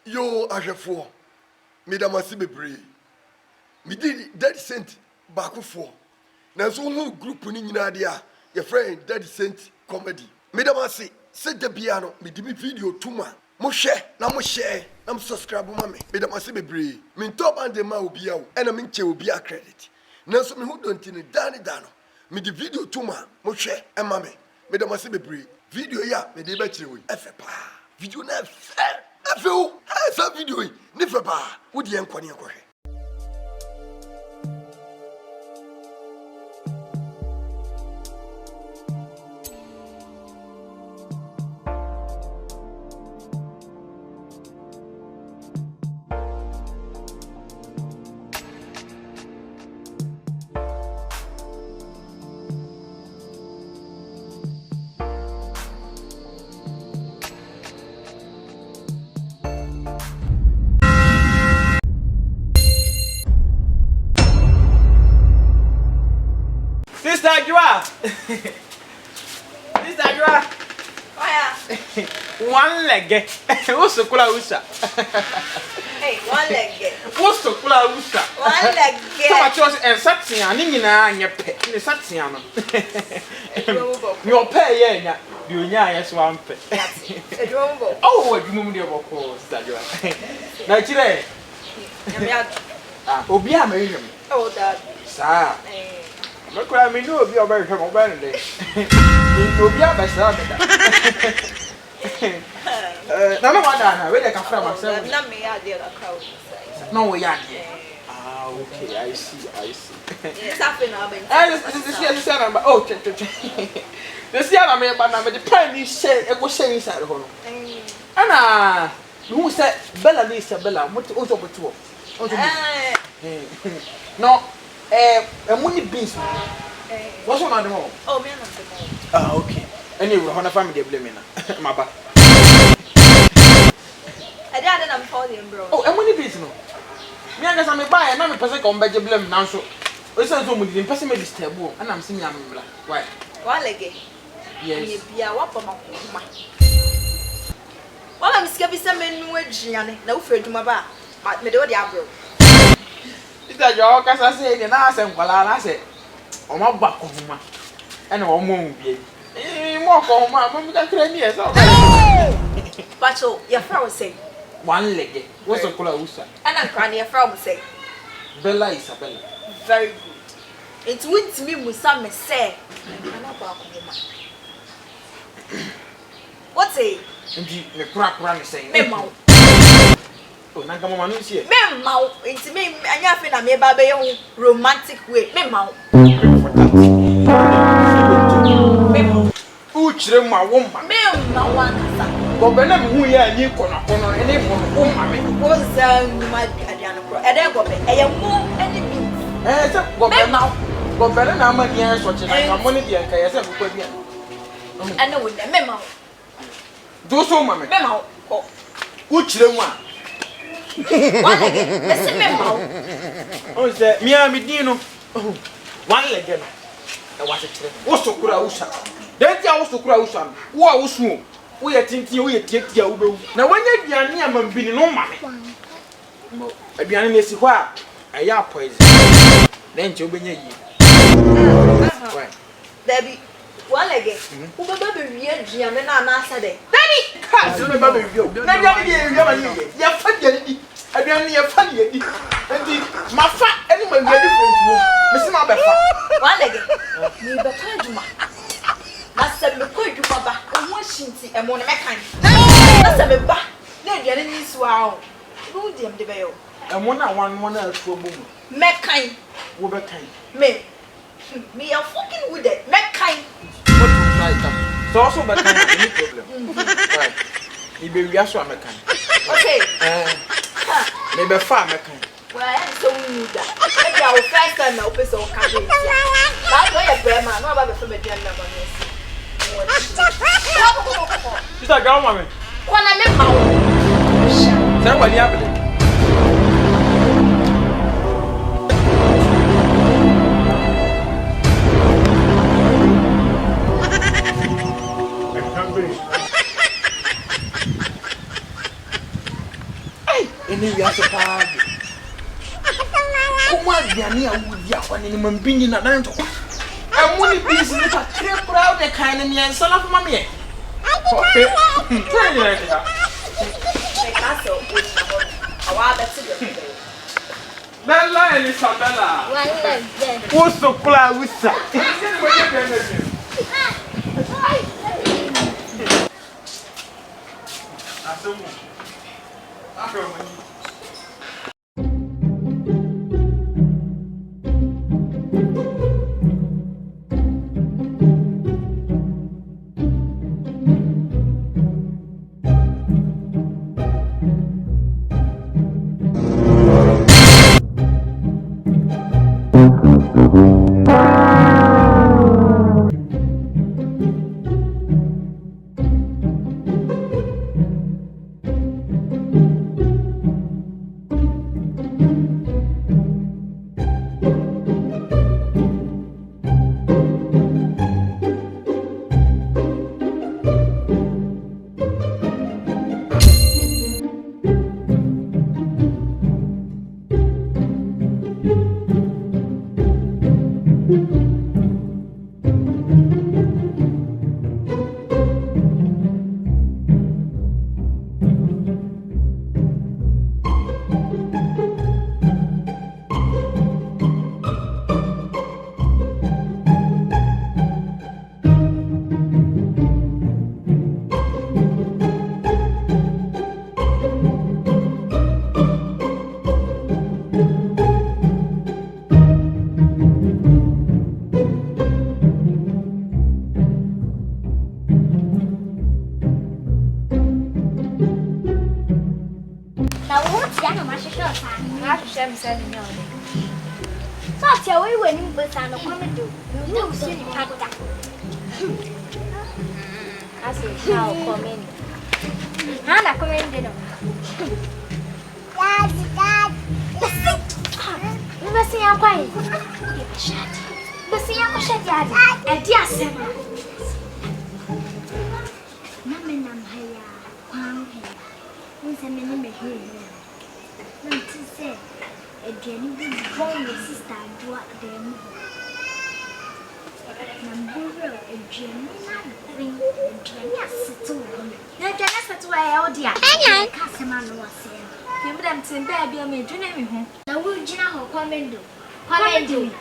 Yo, ahwefo. Medamasi bebre. Me did Daddy Saint back for. Na so who group ni nyina de a your friend Daddy Saint comedy. Medamasi se de bia no me di me video tuma. Mo hwe na mo share na mo subscribe ma me. Medamasi bebre. Me top and ma obi a wo. E na me nche obi a credit. Na so me hu donti ni dani dano. Me di video tuma mo hwe e ma me. Medamasi bebre. Video ya me de ba kire wo. Efe pa. Video na efe. Efe o. Ha sa video yi. Ni fe pa. Wo di en kwani ekwohwe. Sister Adwoa! Sister Adwoa! One leg. What's the color usa? Hey, one leg. What's the color usa? One leg. So much was and Saxian, Nina, and your pet, the Saxian. Your pay, yeah, you yes, one pet. Oh, what you move your vocal, Sister Adwoa. Now, today, Obia Miriam. Oh, that. Sir. Look, I mean, you'll be a very humble day. You'll be a best. No one I really can find myself. Not me, I did a crowd. No, we are here. Ah, okay, I see. It's happening. This is number. Oh, this year I mean, but I'm the prime say it was saying inside the hole. Anna, who said Bella Isabella? What also with you? No. Money beans. What's one of them all? Oh, man, of the mall. Ah, okay. Anyway, how family blaming my back. I didn't have falling, bro. Oh, and money beans, no. Me, I guess I'm a buyer, and I'm a person come back to blame now. So, it's a zoom with the person made this table, and I'm seeing I'm black. Why? One leg. Yes. Yeah, what for my well, I'm scared of some men with Gianni, no fear to my back, but me do the abro. Is that your case? I said, and I said, well, I said, oh, my back of my and oh, moon, baby. More for my mom, that can yes. But so, your friend say, one leg. What's the color? And I'm crying, your friend say, Bella Isabella. very good. It went me with some say, what's it? Indeed, the crack run is saying, Memo. Oh, Nagamma is here. Memo, it's me, and you're a me baby romantic way. Memo. Memo. Uch them my woman. Memo, one. But when I'm who ya, you corner, and they won't mammy. Was my Adriana Pro, and I got a young moon and the beans. Eh, but better now, my dear, watching my money, and I know with the memo. Do so, mammy. Memo. Uch them one. One again. Listen, memo. Oh, is that me? I'm Dino. One leg. I was a trip. What's to Kurausa? Then I was to Kurausa. What was who? We are thinking we take your Uber. Now, when you're near my being no money, I be an innocent. I am poison. Then you'll be near you. Debbie, one again. Who will be real Gianna Saturday? Daddy! Can't you remember you? You're funny. I be only a funny. And my fat animal ready for Miss Mabella. One again. You better do my. Master, the court to Papa, and Washington, and one of my kind. Master, the back. Then you're in this wow. Who damn the veil? And one else for a woman. Make kind. Over kind. Me are fucking with it. Make kind. What you like them? So also, but any problem. Right. You be reassure me kind. Okay. Maybe far me kind. Well, I am so new that. Maybe I will first time now, person will come in. That's why you're grandma. No, about the family number. She's a girl, mommy. When I make my own. Somebody happening. Ene wi ase pa. Kuma aduane a wodi akwane ne mambini na nan to. Amuni busy ni pa tre proud de kan ne ensa na fama me. Okay. Try ni na ka. Castle. Awa bet to Bella and Isabella. What's so cool with that? we went in with an accommodation. No, silly pata. I say, how come in? Hannah, come in dinner. Dad. You must see I'm quiet. But see, I'm shut yard. And dear Sarah. Mamma, I'm here. Quang here. Who's a minute here? Not to say. Jenny was born with sister Adwoa them. Number a Jenny, Jenny, settle. Now, Jenny settle away, oh dear. I can't say, man, was saying. You them to baby, I made you name him. Now, we'll Gina ho come and do. Come and do.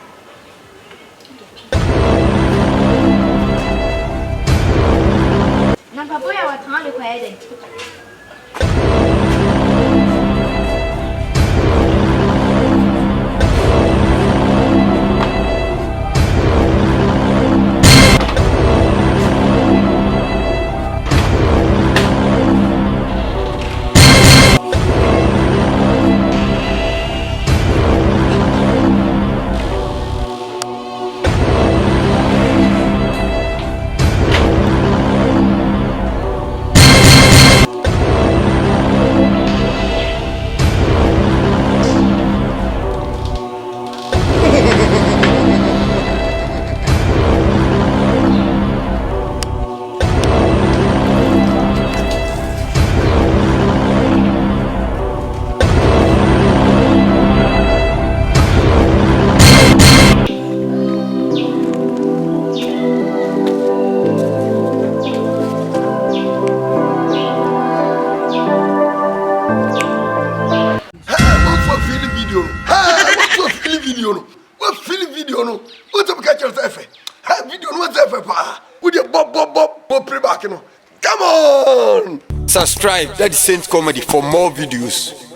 Number boy, I was hardly quiet. Come on! Subscribe, that is Saint Comedy for more videos.